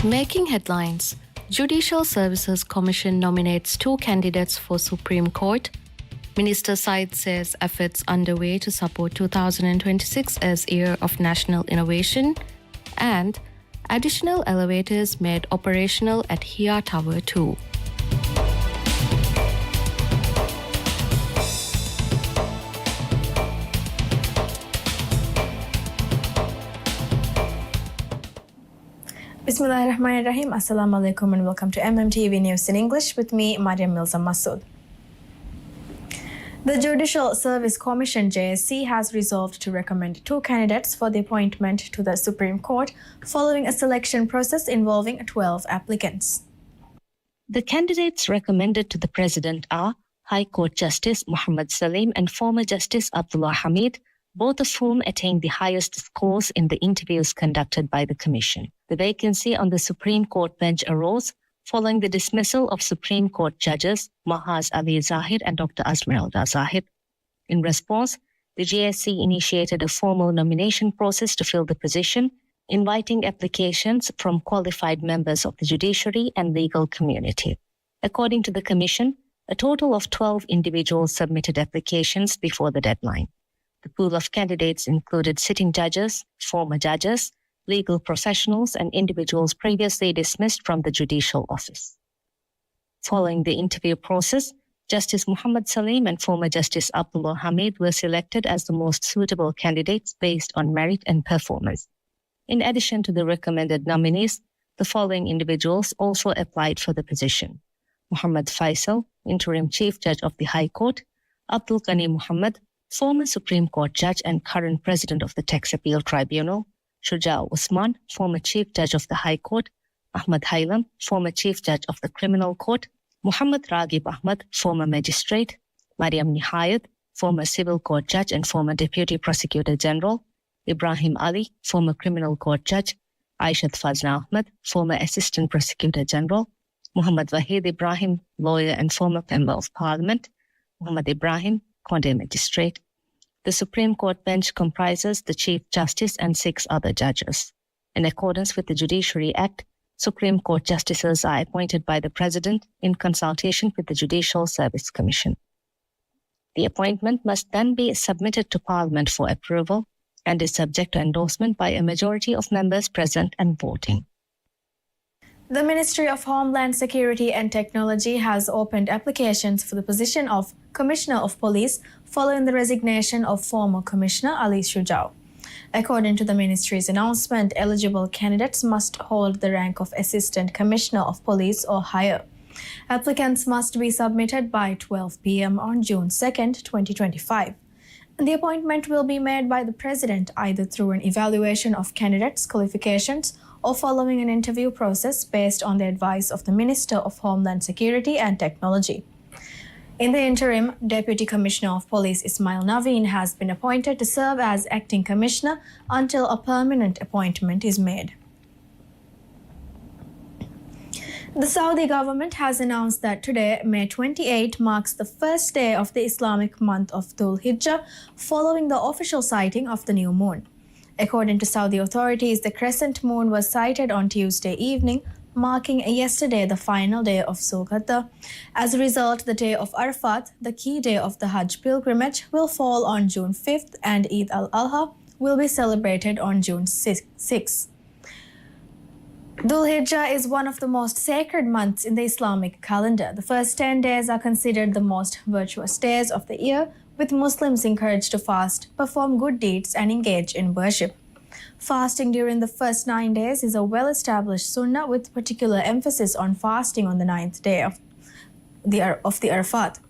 Making headlines. Judicial Services Commission nominates 2 candidates for Supreme Court. Minister Said says efforts underway to support 2026 as Year of National Innovation. And additional elevators made operational at Hia Tower 2. Bismillahirrahmanirrahim. Assalamu alaikum and welcome to MMTV News in English with me, Mariam Milza Masood. The Judicial Service Commission JSC has resolved to recommend 2 candidates for the appointment to the Supreme Court following a selection process involving 12 applicants. The candidates recommended to the President are High Court Justice Muhammad Salim and former Justice Abdullah Hamid, both of whom attained the highest scores in the interviews conducted by the Commission. The vacancy on the Supreme Court bench arose following the dismissal of Supreme Court judges Mahaz Ali Zahid and Dr. Azmeralda Zahid. In response, the JSC initiated a formal nomination process to fill the position, inviting applications from qualified members of the judiciary and legal community. According to the Commission, a total of 12 individuals submitted applications before the deadline. The pool of candidates included sitting judges, former judges, legal professionals, and individuals previously dismissed from the judicial office. Following the interview process, Justice Muhammad Salim and former Justice Abdullah Hamid were selected as the most suitable candidates based on merit and performance. In addition to the recommended nominees, the following individuals also applied for the position: Muhammad Faisal, Interim Chief Judge of the High Court; Abdul Ghani Muhammad, former Supreme Court Judge and current President of the Tax Appeal Tribunal; Shuja Usman, former Chief Judge of the High Court; Ahmad Hailam, former Chief Judge of the Criminal Court; Muhammad Raghib Ahmad, former Magistrate; Mariam Nihayat, former Civil Court Judge and former Deputy Prosecutor General; Ibrahim Ali, former Criminal Court Judge; Aishat Fazna Ahmad, former Assistant Prosecutor General; Muhammad Wahid Ibrahim, lawyer and former Member of Parliament; Muhammad Ibrahim, Conde Magistrate. The Supreme Court bench comprises the Chief Justice and 6 other judges. In accordance with the Judiciary Act, Supreme Court justices are appointed by the President in consultation with the Judicial Service Commission. The appointment must then be submitted to Parliament for approval and is subject to endorsement by a majority of members present and voting. The Ministry of Homeland Security and Technology has opened applications for the position of Commissioner of Police following the resignation of former Commissioner Ali Shujao. According to the Ministry's announcement, eligible candidates must hold the rank of Assistant Commissioner of Police or higher. Applicants must be submitted by 12 p.m. on June 2nd, 2025. The appointment will be made by the President either through an evaluation of candidates' qualifications or following an interview process based on the advice of the Minister of Homeland Security and Technology. In the interim, Deputy Commissioner of Police Ismail Naveen has been appointed to serve as Acting Commissioner until a permanent appointment is made. The Saudi government has announced that today, May 28, marks the first day of the Islamic month of Dhul Hijjah following the official sighting of the new moon. According to Saudi authorities, the crescent moon was sighted on Tuesday evening, marking yesterday the final day of Zulqa'dah. As a result, the day of Arafat, the key day of the Hajj pilgrimage, will fall on June 5th and Eid al-Adha will be celebrated on June 6th. Dhul Hijjah is one of the most sacred months in the Islamic calendar. The first 10 days are considered the most virtuous days of the year, with Muslims encouraged to fast, perform good deeds, and engage in worship. Fasting during the first 9 days is a well-established sunnah, with particular emphasis on fasting on the 9th day of the Arafat.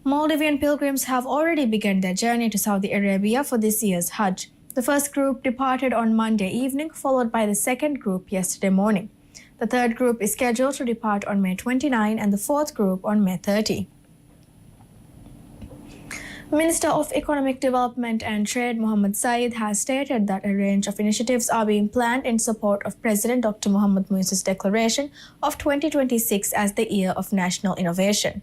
Maldivian pilgrims have already begun their journey to Saudi Arabia for this year's Hajj. The first group departed on Monday evening, followed by the second group yesterday morning. The third group is scheduled to depart on May 29 and the fourth group on May 30. Minister of Economic Development and Trade Mohammed Saeed has stated that a range of initiatives are being planned in support of President Dr. Mohamed Muissa's declaration of 2026 as the Year of National Innovation.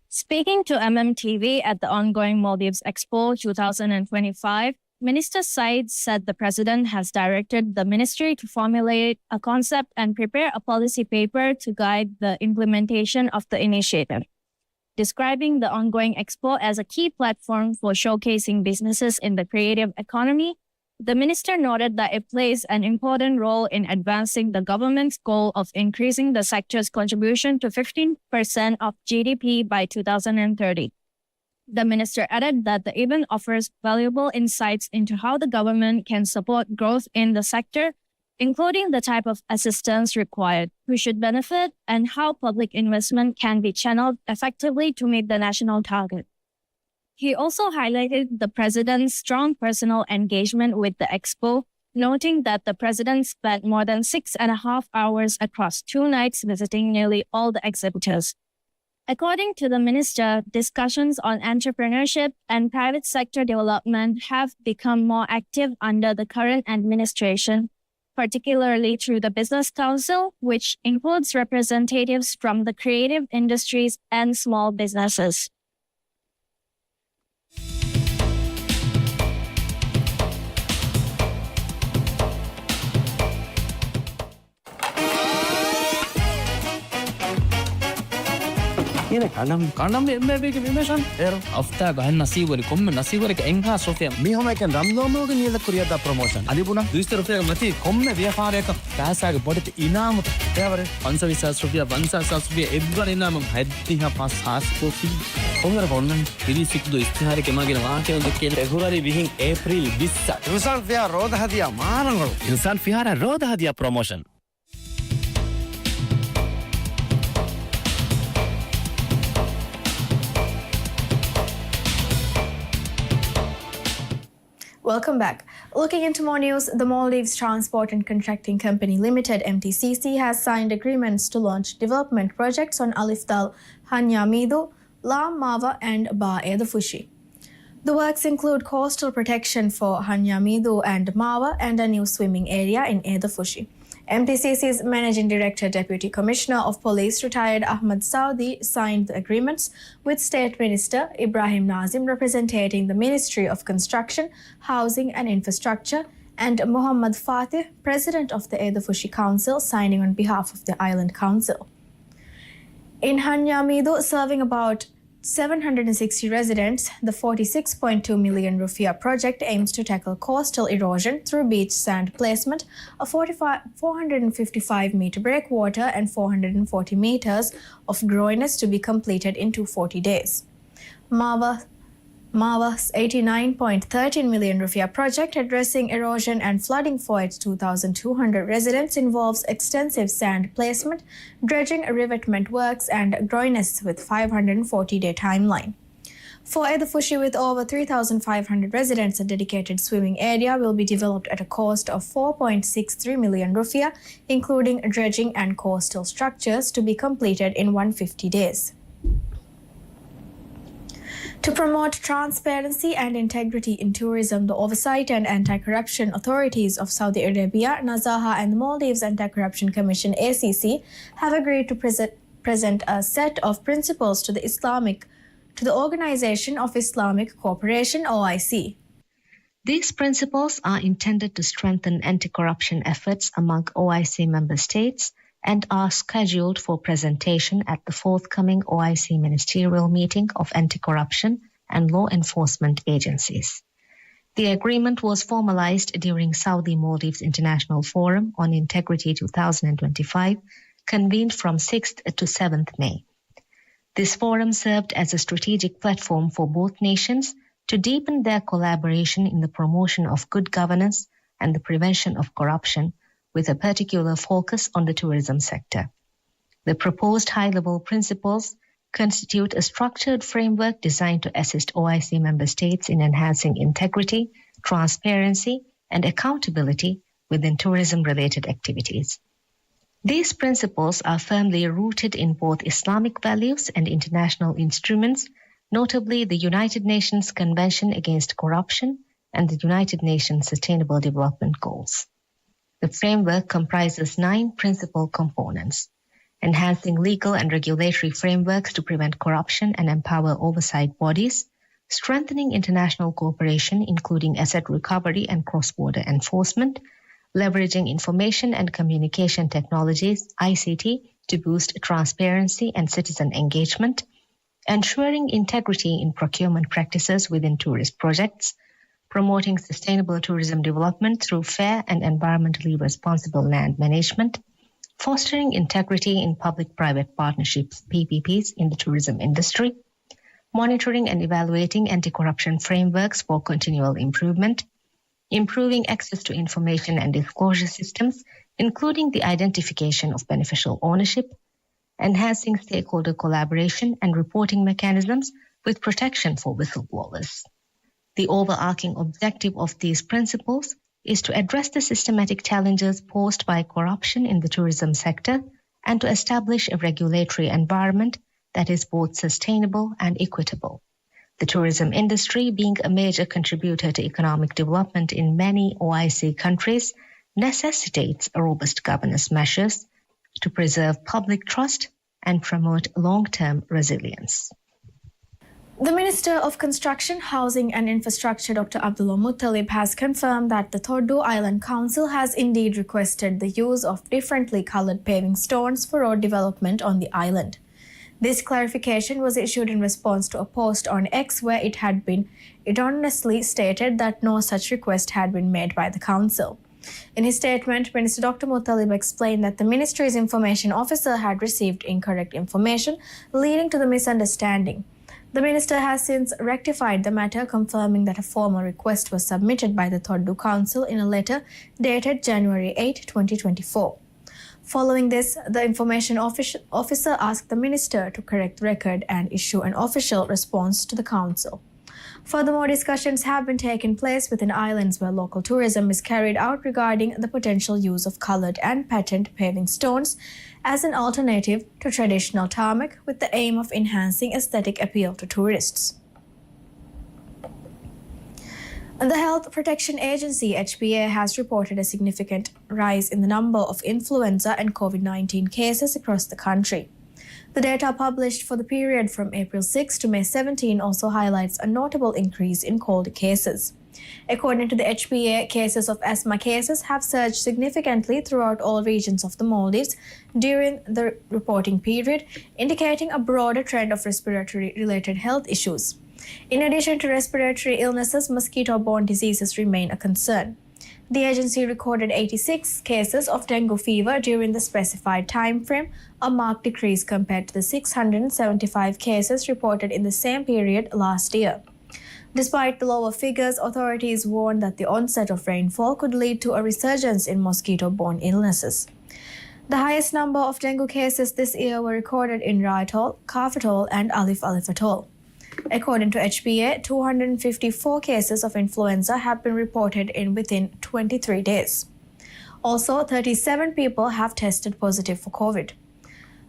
Speaking to MMTV at the ongoing Maldives Expo 2025, Minister Said said the president has directed the ministry to formulate a concept and prepare a policy paper to guide the implementation of the initiative. Describing the ongoing expo as a key platform for showcasing businesses in the creative economy, the minister noted that it plays an important role in advancing the government's goal of increasing the sector's contribution to 15% of GDP by 2030. The minister added that the event offers valuable insights into how the government can support growth in the sector, including the type of assistance required, who should benefit, and how public investment can be channeled effectively to meet the national target. He also highlighted the president's strong personal engagement with the expo, noting that the president spent more than 6.5 hours across 2 nights visiting nearly all the exhibitors. According to the minister, discussions on entrepreneurship and private sector development have become more active under the current administration, particularly through the Business Council, which includes representatives from the creative industries and small businesses. Yine kanam emmebeke bimeshan ero afta gahan nasibari komme nasibari enha sofia mi homa ken ramlomoge niyada kuriyada promotion adibuna 200 rupiya mati komme vyapareka kaasage bodit inam devare 500 rupiya 500 rupiya ebban inam haddiha pas haskofi onara bonnen pili sikdu istihare kemagena waake dekke February bihin April 20 insan fiya roda hadiya marango insan fihara roda hadiya promotion Welcome back. Looking into more news, the Maldives Transport and Contracting Company Limited (MTCC) has signed agreements to launch development projects on Alif Dal, Hanya Midu, La Mava, and Ba Edafushi. The works include coastal protection for Hanya Midu and Mava and a new swimming area in Edafushi. MTCC's Managing Director Deputy Commissioner of Police retired Ahmad Saudi signed the agreements with State Minister Ibrahim Nazim representing the Ministry of Construction, Housing and Infrastructure, and Muhammad Fatih, President of the Edafushi Council, signing on behalf of the Island Council. In Hanya Midu, serving about 760 residents, the 46.2 million rupiah project aims to tackle coastal erosion through beach sand placement, a 455-meter breakwater, and 440 meters of groyness to be completed in 240 days. Mava's 89.13 million rupiah project addressing erosion and flooding for its 2,200 residents involves extensive sand placement, dredging, revetment works, and groyness with 540-day timeline. For Edafushi, with over 3,500 residents, a dedicated swimming area will be developed at a cost of 4.63 million rupiah, including dredging and coastal structures to be completed in 150 days. To promote transparency and integrity in tourism, the Oversight and Anti-Corruption Authorities of Saudi Arabia, Nazaha, and the Maldives Anti-Corruption Commission (ACC) have agreed to present a set of principles to the Organization of Islamic Cooperation (OIC). These principles are intended to strengthen anti-corruption efforts among OIC member states and are scheduled for presentation at the forthcoming OIC Ministerial Meeting of Anti-Corruption and Law Enforcement Agencies. The agreement was formalized during Saudi-Maldives International Forum on Integrity 2025, convened from 6th to 7th May. This forum served as a strategic platform for both nations to deepen their collaboration in the promotion of good governance and the prevention of corruption, with a particular focus on the tourism sector. The proposed high-level principles constitute a structured framework designed to assist OIC member states in enhancing integrity, transparency, and accountability within tourism-related activities. These principles are firmly rooted in both Islamic values and international instruments, notably the United Nations Convention Against Corruption and the United Nations Sustainable Development Goals. The framework comprises 9 principal components: enhancing legal and regulatory frameworks to prevent corruption and empower oversight bodies, strengthening international cooperation, including asset recovery and cross-border enforcement, leveraging information and communication technologies, ICT, to boost transparency and citizen engagement, ensuring integrity in procurement practices within tourist projects, promoting sustainable tourism development through fair and environmentally responsible land management, fostering integrity in public-private partnerships, PPPs, in the tourism industry, monitoring and evaluating anti-corruption frameworks for continual improvement, improving access to information and disclosure systems, including the identification of beneficial ownership, enhancing stakeholder collaboration and reporting mechanisms with protection for whistleblowers. The overarching objective of these principles is to address the systematic challenges posed by corruption in the tourism sector and to establish a regulatory environment that is both sustainable and equitable. The tourism industry, being a major contributor to economic development in many OIC countries, necessitates robust governance measures to preserve public trust and promote long-term resilience. The Minister of Construction, Housing and Infrastructure, Dr. Abdullah Muttalib, has confirmed that the Thordu Island Council has indeed requested the use of differently coloured paving stones for road development on the island. This clarification was issued in response to a post on X where it had been erroneously stated that no such request had been made by the Council. In his statement, Minister Dr. Muttalib explained that the Ministry's information officer had received incorrect information, leading to the misunderstanding. The Minister has since rectified the matter, confirming that a formal request was submitted by the Thordu Council in a letter dated January 8, 2024. Following this, the information officer asked the Minister to correct the record and issue an official response to the Council. Furthermore, discussions have been taking place within islands where local tourism is carried out regarding the potential use of coloured and patterned paving stones as an alternative to traditional tarmac, with the aim of enhancing aesthetic appeal to tourists. And the Health Protection Agency, HPA, has reported a significant rise in the number of influenza and COVID-19 cases across the country. The data published for the period from April 6 to May 17 also highlights a notable increase in cold cases. According to the HPA, cases of asthma cases have surged significantly throughout all regions of the Maldives during the reporting period, indicating a broader trend of respiratory-related health issues. In addition to respiratory illnesses, mosquito-borne diseases remain a concern. The agency recorded 86 cases of dengue fever during the specified time frame, a marked decrease compared to the 675 cases reported in the same period last year. Despite the lower figures, authorities warned that the onset of rainfall could lead to a resurgence in mosquito-borne illnesses. The highest number of dengue cases this year were recorded in Ra Atoll, Kaf Atoll, and Alif Alif Atoll. According to HPA, 254 cases of influenza have been reported within 23 days. Also, 37 people have tested positive for COVID.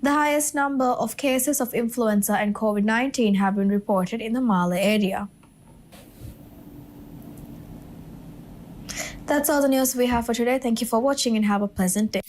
The highest number of cases of influenza and COVID-19 have been reported in the Male area. That's all the news we have for today. Thank you for watching and have a pleasant day.